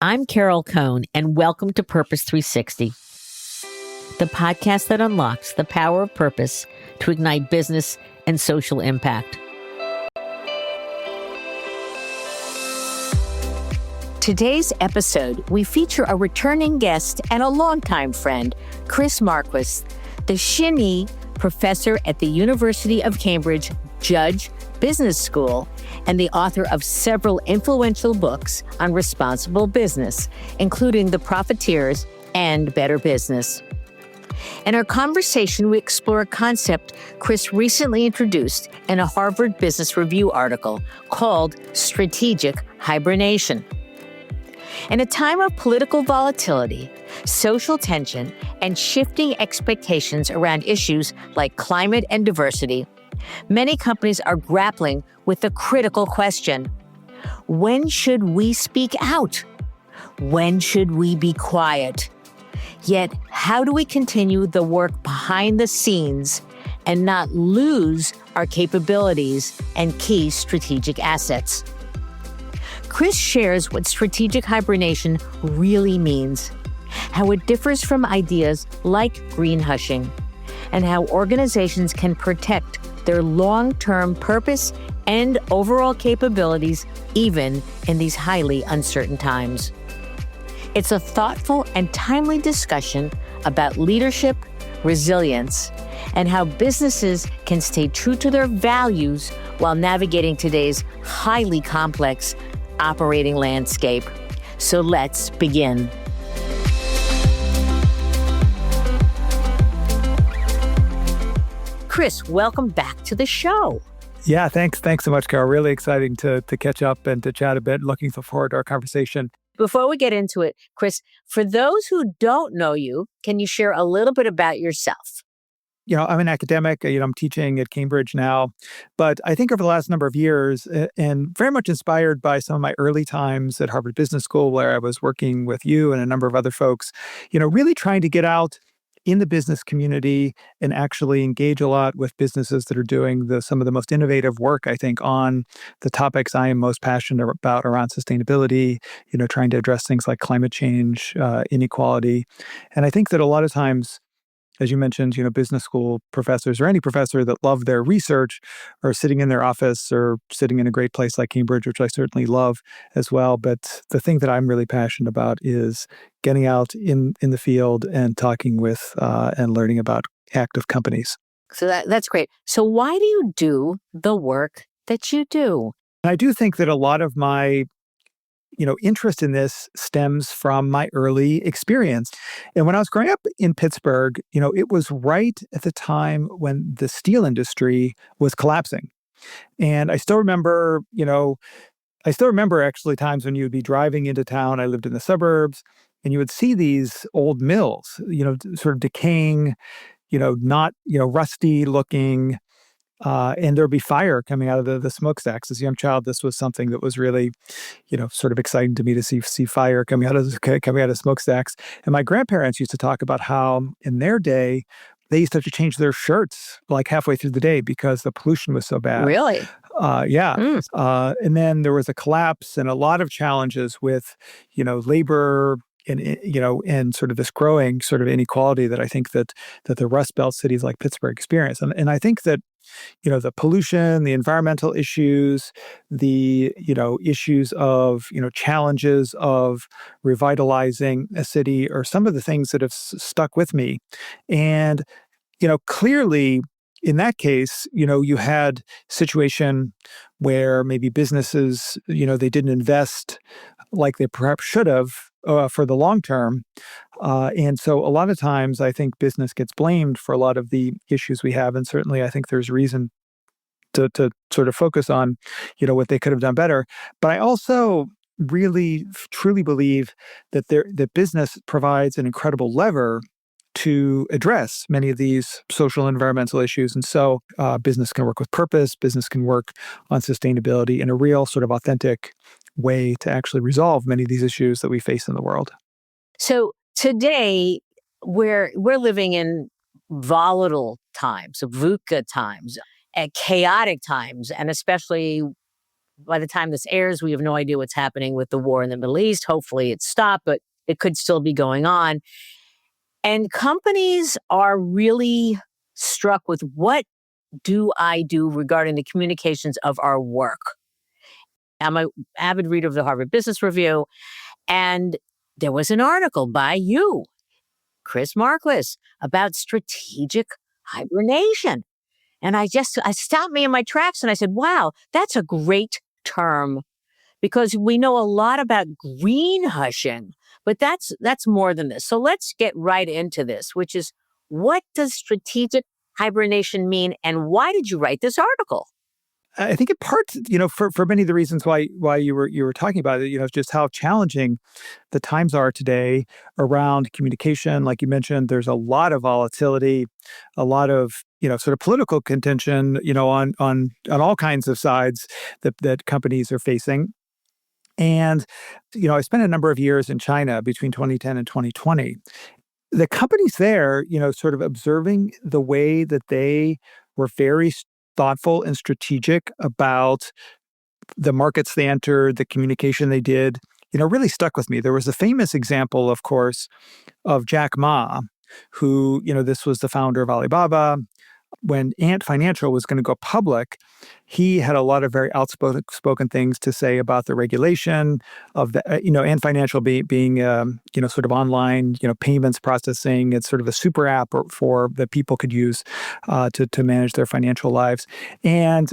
I'm Carol Cohn, and welcome to Purpose 360, the podcast that unlocks the power of purpose to ignite business and social impact. Today's episode, we feature a returning guest and a longtime friend, Chris Marquis, the Sinyi professor at the University of Cambridge Judge Business School and the author of several influential books on responsible business, including The Profiteers and Better Business. In our conversation, we explore a concept Chris recently introduced in a Harvard Business Review article called strategic hibernation. In a time of political volatility, social tension, and shifting expectations around issues like climate and diversity, many companies are grappling with the critical question: when should we speak out? When should we be quiet? Yet, how do we continue the work behind the scenes and not lose our capabilities and key strategic assets? Chris shares what strategic hibernation really means, how it differs from ideas like green hushing, and how organizations can protect their long-term purpose and overall capabilities even in these highly uncertain times. It's a thoughtful and timely discussion about leadership, resilience, and how businesses can stay true to their values while navigating today's highly complex operating landscape. So let's begin. Chris, welcome back to the show. Yeah, thanks so much, Carol. Really exciting to catch up and to chat a bit. Looking forward to our conversation. Before we get into it, Chris, for those who don't know you, can you share a little bit about yourself? I'm an academic. I'm teaching at Cambridge now. But I think over the last number of years, and very much inspired by some of my early times at Harvard Business School, where I was working with you and a number of other folks, really trying to get out in the business community and actually engage a lot with businesses that are doing some of the most innovative work, I think, on the topics I am most passionate about around sustainability, trying to address things like climate change, inequality. And I think that a lot of times, as you mentioned, business school professors or any professor that love their research are sitting in their office or sitting in a great place like Cambridge, which I certainly love as well. But the thing that I'm really passionate about is getting out in the field and talking with and learning about active companies. So that's great. So why do you do the work that you do? I do think that a lot of my interest in this stems from my early experience. And when I was growing up in Pittsburgh, it was right at the time when the steel industry was collapsing. And I still remember actually times when you would be driving into town. I lived in the suburbs, and you would see these old mills, sort of decaying, not, rusty looking. And there'd be fire coming out of the smokestacks. As a young child, this was something that was really, sort of exciting to me to see fire coming out of smokestacks. And my grandparents used to talk about how in their day, they used to have to change their shirts like halfway through the day because the pollution was so bad. Really? Yeah. And then there was a collapse and a lot of challenges with, labor and sort of this growing sort of inequality that I think that the Rust Belt cities like Pittsburgh experience. And I think that, the pollution, the environmental issues, the, issues of, challenges of revitalizing a city are some of the things that have stuck with me. And, clearly in that case, you had situation where maybe businesses, they didn't invest like they perhaps should have for the long term. And so a lot of times I think business gets blamed for a lot of the issues we have. And certainly I think there's reason to sort of focus on, what they could have done better. But I also really truly believe that business provides an incredible lever to address many of these social and environmental issues. And so business can work with purpose, business can work on sustainability in a real sort of authentic way to actually resolve many of these issues that we face in the world. So today we're living in volatile times, VUCA times, chaotic times, and especially By the time this airs, we have no idea what's happening with the war in the Middle East. Hopefully it's stopped, but it could still be going on. And companies are really struck with, what do I do regarding the communications of our work? I'm an avid reader of the Harvard Business Review, and there was an article by you, Chris Marquis, about strategic hibernation. And I stopped me in my tracks and I said, wow, that's a great term, because we know a lot about green hushing, but that's more than this. So let's get right into this, which is, what does strategic hibernation mean, and why did you write this article? I think in part, for many of the reasons why you were talking about it, just how challenging the times are today around communication. Like you mentioned, there's a lot of volatility, a lot of sort of political contention, on all kinds of sides that companies are facing. And I spent a number of years in China between 2010 and 2020. The companies there, sort of observing the way that they were very thoughtful and strategic about the markets they entered, the communication they did, really stuck with me. There was a famous example, of course, of Jack Ma, who, this was the founder of Alibaba. When Ant Financial was going to go public, he had a lot of very outspoken things to say about the regulation of the, Ant Financial being sort of online, payments processing. It's sort of a super app for that people could use to manage their financial lives. And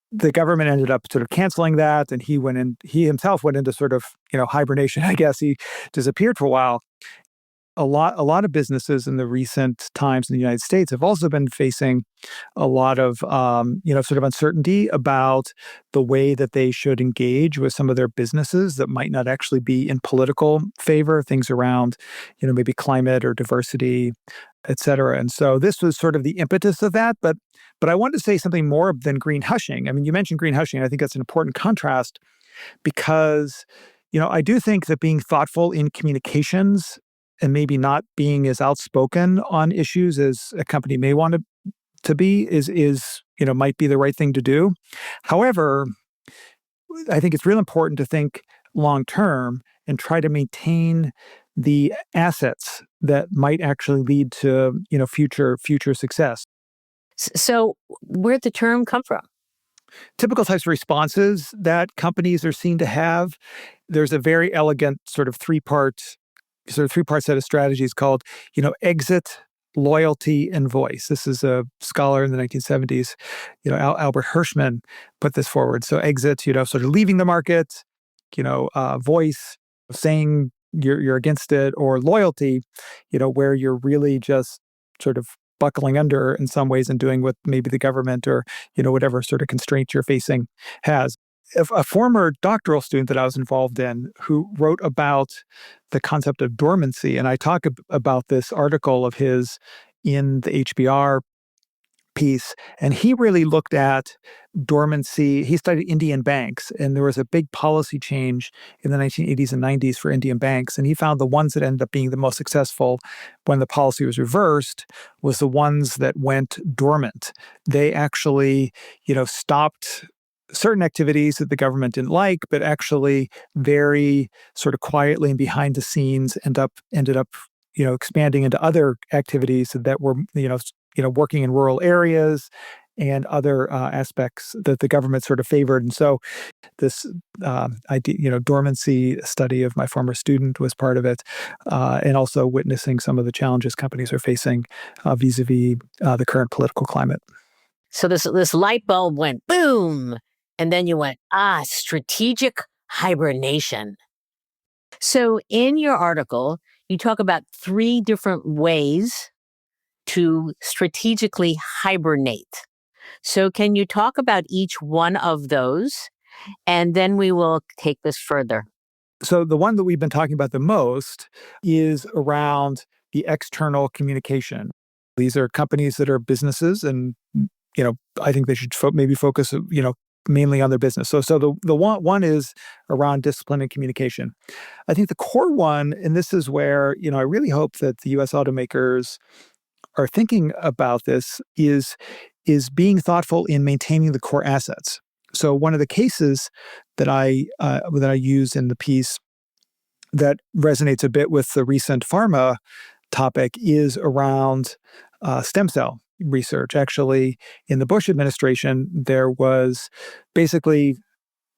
the government ended up sort of canceling that, and he himself went into sort of, hibernation. I guess he disappeared for a while. A lot of businesses in the recent times in the United States have also been facing a lot of, sort of uncertainty about the way that they should engage with some of their businesses that might not actually be in political favor, things around, maybe climate or diversity, et cetera. And so this was sort of the impetus of that. But I wanted to say something more than green hushing. I mean, you mentioned green hushing. I think that's an important contrast because, I do think that being thoughtful in communications and maybe not being as outspoken on issues as a company may want to be is might be the right thing to do. However, I think it's real important to think long term and try to maintain the assets that might actually lead to future success. So where'd the term come from? Typical types of responses that companies are seen to have. There's a very elegant sort of three-part set of strategies called, exit, loyalty, and voice. This is a scholar in the 1970s, Albert Hirschman put this forward. So exit, sort of leaving the market, voice, saying you're against it, or loyalty, where you're really just sort of buckling under in some ways and doing what maybe the government or, whatever sort of constraint you're facing has. A former doctoral student that I was involved in who wrote about the concept of dormancy, and I talk about this article of his in the HBR piece, and he really looked at dormancy. He studied Indian banks, and there was a big policy change in the 1980s and 90s for Indian banks, and he found the ones that ended up being the most successful when the policy was reversed was the ones that went dormant. They actually, stopped certain activities that the government didn't like, but actually very sort of quietly and behind the scenes ended up expanding into other activities that were working in rural areas and other aspects that the government sort of favored. And so this idea, dormancy study of my former student was part of it, and also witnessing some of the challenges companies are facing vis-a-vis the current political climate. So this light bulb went boom, and then you went, strategic hibernation. So in your article, you talk about 3 different ways to strategically hibernate. So can you talk about each one of those? And then we will take this further. So the one that we've been talking about the most is around the external communication. These are companies that are businesses, and I think they should maybe focus mainly on their business. So the one is around discipline and communication. I think the core one, and this is where I really hope that the U.S. automakers are thinking about this, is being thoughtful in maintaining the core assets. So one of the cases that I use in the piece that resonates a bit with the recent pharma topic is around stem cell research. Actually, in the Bush administration, there was basically,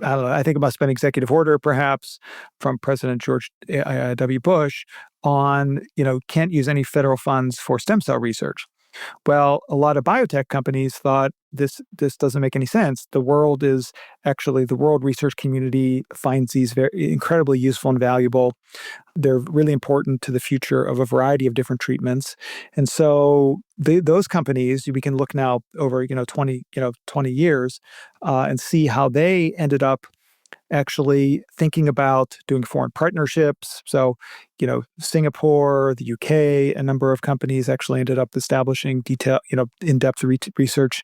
I don't know, I think it must have been executive order perhaps from President George W. Bush on, can't use any federal funds for stem cell research. Well, a lot of biotech companies thought this doesn't make any sense. The world research community finds these very incredibly useful and valuable. They're really important to the future of a variety of different treatments. And so those companies, we can look now over 20 years and see how they ended up actually thinking about doing foreign partnerships. So, Singapore, the UK, a number of companies actually ended up establishing in-depth research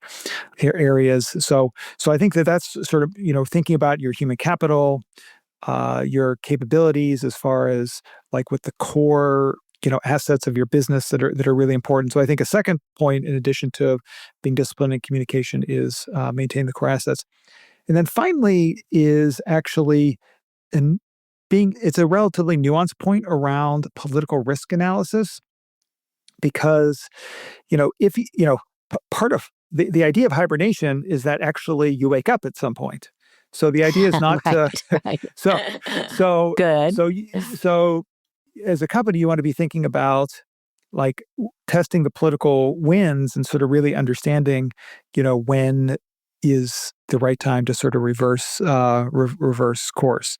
areas. So I think that's sort of, thinking about your human capital, your capabilities as far as like with the core assets of your business that are really important. So I think a second point, in addition to being disciplined in communication, is maintain the core assets. And then finally is actually it's a relatively nuanced point around political risk analysis, because, if part of the idea of hibernation is that actually you wake up at some point. So the idea is not to, Right. so, so, Good. so as a company, you want to be thinking about like testing the political winds and sort of really understanding, when is the right time to sort of reverse course.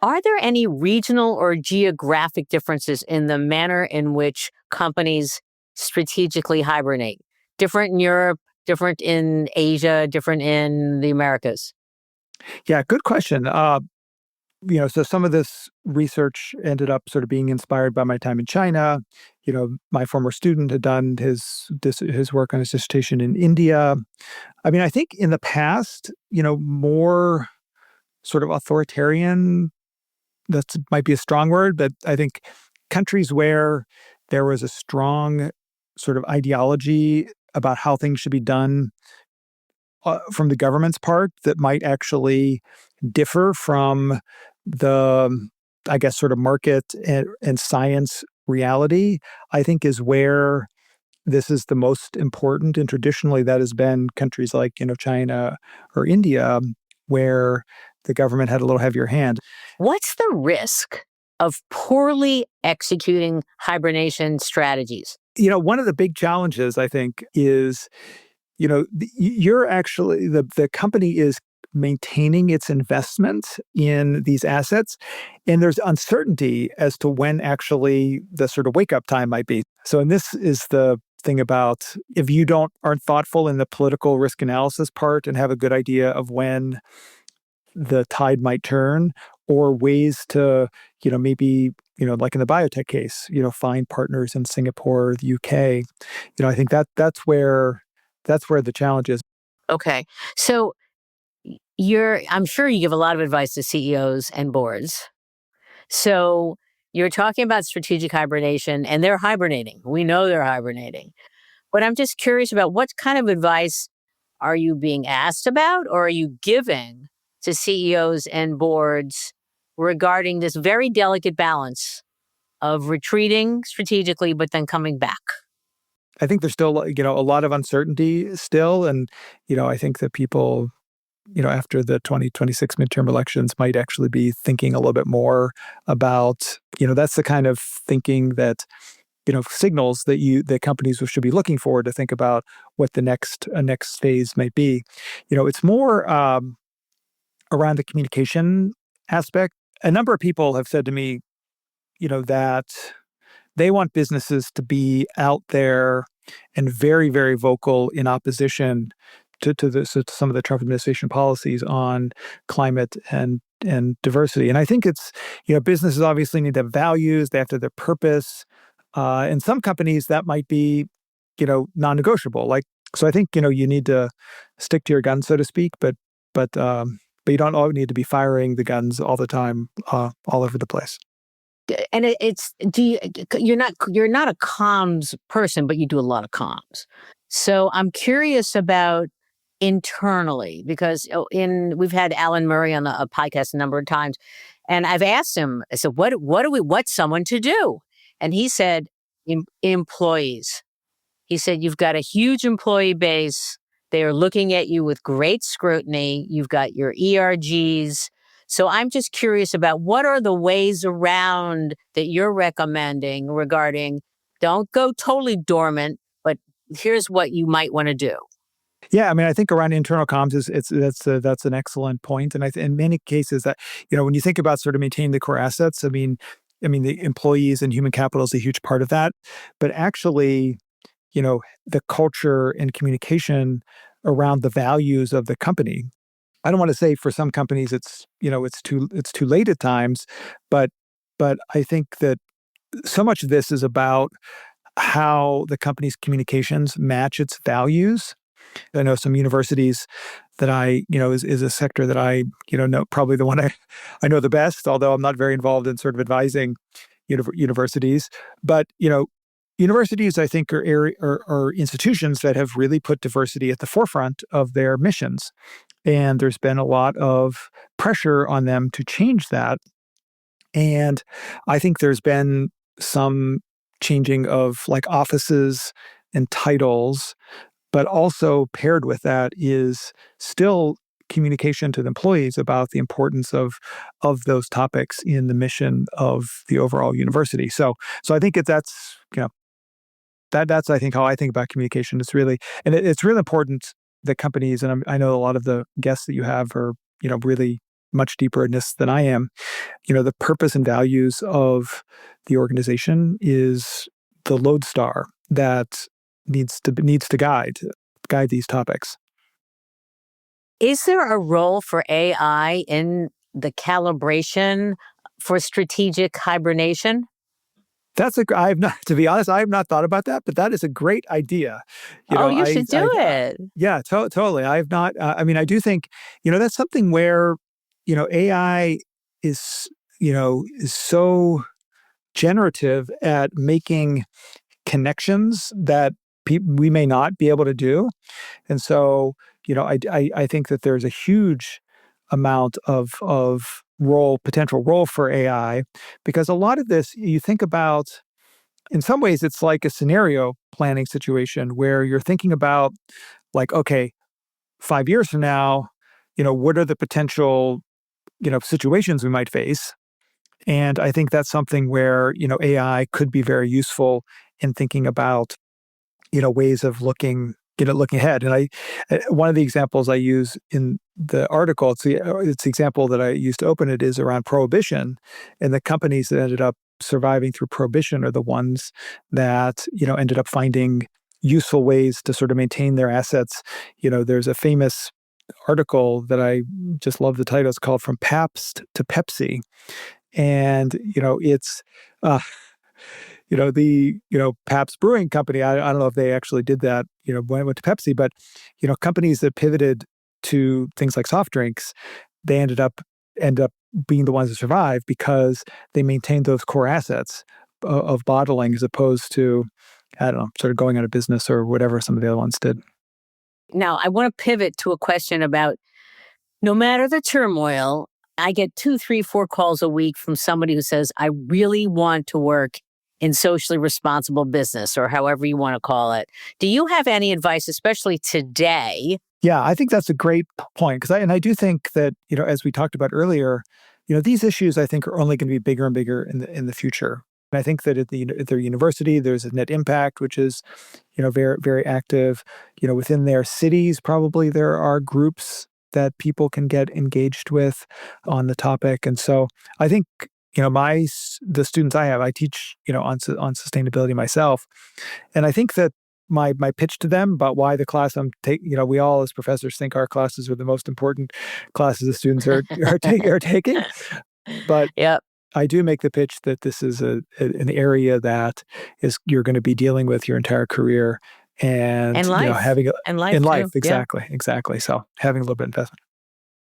Are there any regional or geographic differences in the manner in which companies strategically hibernate? Different in Europe, different in Asia, different in the Americas? Yeah, good question. So some of this research ended up sort of being inspired by my time in China. My former student had done his work on his dissertation in India. I mean, I think in the past, more sort of authoritarian, that might be a strong word, but I think countries where there was a strong sort of ideology about how things should be done from the government's part that might actually differ from the, I guess, sort of market and science reality, I think is where this is the most important. And traditionally, that has been countries like, China or India, where the government had a little heavier hand. What's the risk of poorly executing hibernation strategies? One of the big challenges, I think, is, you're actually, the company is maintaining its investment in these assets, and there's uncertainty as to when actually the sort of wake up time might be. So, and this is the thing about, if you aren't thoughtful in the political risk analysis part and have a good idea of when the tide might turn, or ways to, maybe, like in the biotech case, find partners in Singapore, the UK. I think that's where the challenge is. Okay. So I'm sure you give a lot of advice to CEOs and boards. So you're talking about strategic hibernation, and they're hibernating. We know they're hibernating. But I'm just curious about what kind of advice are you being asked about, or are you giving to CEOs and boards regarding this very delicate balance of retreating strategically, but then coming back? I think there's still, a lot of uncertainty still. And, I think that people, after the 2026 midterm elections might actually be thinking a little bit more about, that's the kind of thinking that, signals that companies should be looking for to think about what the next phase might be. It's more around the communication aspect. A number of people have said to me, that they want businesses to be out there and very, very vocal in opposition to some of the Trump administration policies on climate and diversity. And I think it's, businesses obviously need to have values, they have to have their purpose. In some companies that might be, non-negotiable. Like, so I think, you need to stick to your guns, so to speak, but you don't all need to be firing the guns all the time, all over the place. And it's you're not a comms person, but you do a lot of comms. So I'm curious about internally? Because we've had Alan Murray on a podcast a number of times, and I've asked him, I said, what's someone to do? And he said, employees. He said, you've got a huge employee base. They are looking at you with great scrutiny. You've got your ERGs. So I'm just curious about what are the ways around that you're recommending regarding don't go totally dormant, but here's what you might want to do. Yeah, I mean, I think around internal comms that's an excellent point, and in many cases that when you think about sort of maintaining the core assets, I mean the employees and human capital is a huge part of that, but actually, the culture and communication around the values of the company. I don't want to say for some companies it's too late at times, but I think that so much of this is about how the company's communications match its values. I know some universities that is a sector that I, know probably the one I know the best, although I'm not very involved in sort of advising universities. But, universities, I think, are institutions that have really put diversity at the forefront of their missions. And there's been a lot of pressure on them to change that. And I think there's been some changing of like offices and titles, but also paired with that is still communication to the employees about the importance of those topics in the mission of the overall university. So I think that's I think how I think about communication. It's really important that companies, and I know a lot of the guests that you have are really much deeper in this than I am. The purpose and values of the organization is the lodestar that needs to guide these topics. Is there a role for AI in the calibration for strategic hibernation? I have not, to be honest, I have not thought about that, but that is a great idea. Oh, you should do it. Yeah, totally. I have not. I mean, I do think, that's something where, AI is so generative at making connections that we may not be able to do. And so, I think that there's a huge amount of potential role for AI, because a lot of this you think about, in some ways, it's like a scenario planning situation where you're thinking about like, okay, 5 years from now, what are the potential, situations we might face? And I think that's something where, AI could be very useful in thinking about ways of looking ahead. And one of the examples I use in the article, it's the example that I used to open it, is around prohibition, and the companies that ended up surviving through prohibition are the ones that ended up finding useful ways to sort of maintain their assets. There's a famous article that I just love the title. It's called "From Pabst to Pepsi," and it's uh, Pabst Brewing Company. I don't know if they actually did that, when it went to Pepsi, but, companies that pivoted to things like soft drinks, they end up being the ones that survive because they maintained those core assets of bottling, as opposed to, I don't know, sort of going out of business or whatever some of the other ones did. Now, I want to pivot to a question about no matter the turmoil, I get 2, 3, 4 calls a week from somebody who says, I really want to work in socially responsible business, or however you want to call it. Do you have any advice, especially today? Yeah, I think that's a great point, because I do think that, as we talked about earlier, these issues I think are only going to be bigger and bigger in the future. And I think that at their university, there's a net impact, which is, very, very active. Within their cities, probably there are groups that people can get engaged with on the topic. And so I think, the students I teach, on sustainability myself. And I think that my pitch to them about why the class I'm taking, we all as professors think our classes are the most important classes the students are taking. But Yep. I do make the pitch that this is an area that you're going to be dealing with your entire career, and, And life. having And life in too. life. Yeah. Exactly. So having a little bit of investment.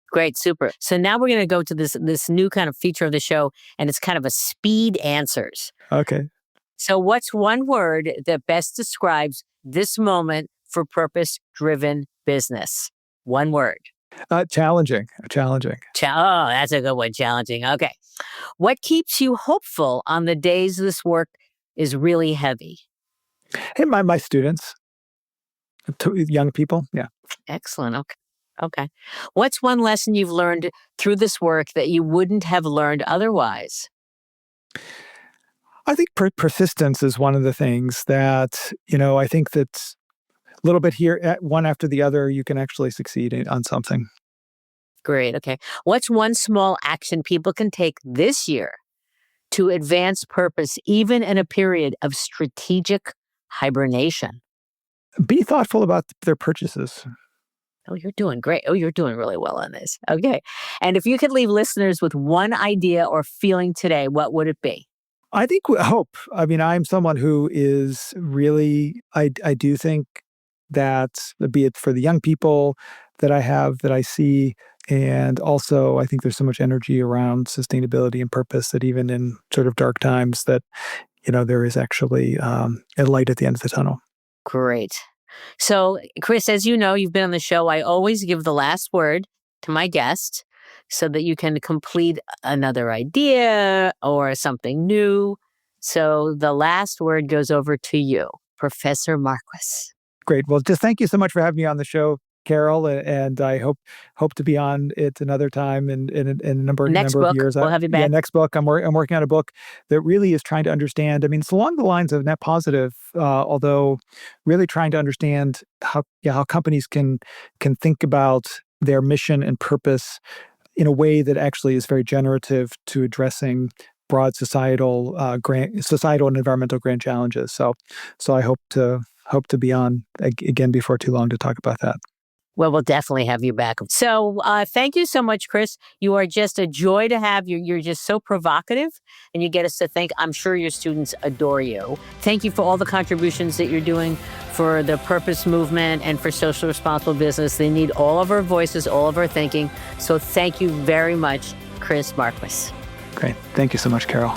Great, super. So now we're going to go to this new kind of feature of the show, and it's kind of a speed answers. Okay. So what's one word that best describes this moment for purpose-driven business? One word. Challenging. Oh, that's a good one. Challenging. Okay. What keeps you hopeful on the days this work is really heavy? Hey, my students, young people. Yeah. Excellent. Okay. Okay. What's one lesson you've learned through this work that you wouldn't have learned otherwise? I think persistence is one of the things that, I think that's a little bit here, one after the other, you can actually succeed on something. Great. Okay. What's one small action people can take this year to advance purpose, even in a period of strategic hibernation? Be thoughtful about their purchases. Oh, you're doing great. Oh, you're doing really well on this. Okay. And if you could leave listeners with one idea or feeling today, what would it be? I think hope. I mean, I'm someone who is really, I do think that, be it for the young people that I see, and also I think there's so much energy around sustainability and purpose that even in sort of dark times that, there is actually a light at the end of the tunnel. Great. So, Chris, as you know, you've been on the show. I always give the last word to my guest so that you can complete another idea or something new. So the last word goes over to you, Professor Marquis. Great. Well, just thank you so much for having me on the show, Carol, and I hope to be on it another time in a number of years. We'll have you back. Yeah, next book. I'm working on a book that really is trying to understand. I mean, it's along the lines of net positive, although really trying to understand how companies can think about their mission and purpose in a way that actually is very generative to addressing broad societal and environmental grand challenges. So I hope to be on again before too long to talk about that. Well, we'll definitely have you back. So thank you so much, Chris. You are just a joy to have. You're just so provocative, and you get us to think. I'm sure your students adore you. Thank you for all the contributions that you're doing for the purpose movement and for social responsible business. They need all of our voices, all of our thinking. So thank you very much, Chris Marquis. Great. Thank you so much, Carol.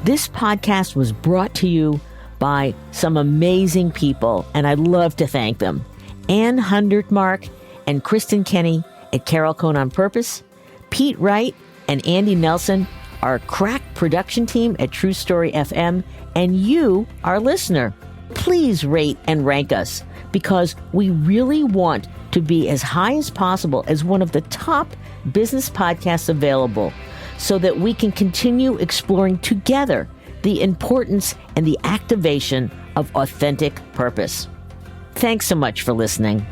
This podcast was brought to you by some amazing people, and I'd love to thank them. Ann Hundertmark and Kristen Kenny at Carol Cohn on Purpose, Pete Wright and Andy Nelson, our crack production team at True Story FM, and you, our listener. Please rate and rank us, because we really want to be as high as possible as one of the top business podcasts available, so that we can continue exploring together the importance and the activation of authentic purpose. Thanks so much for listening.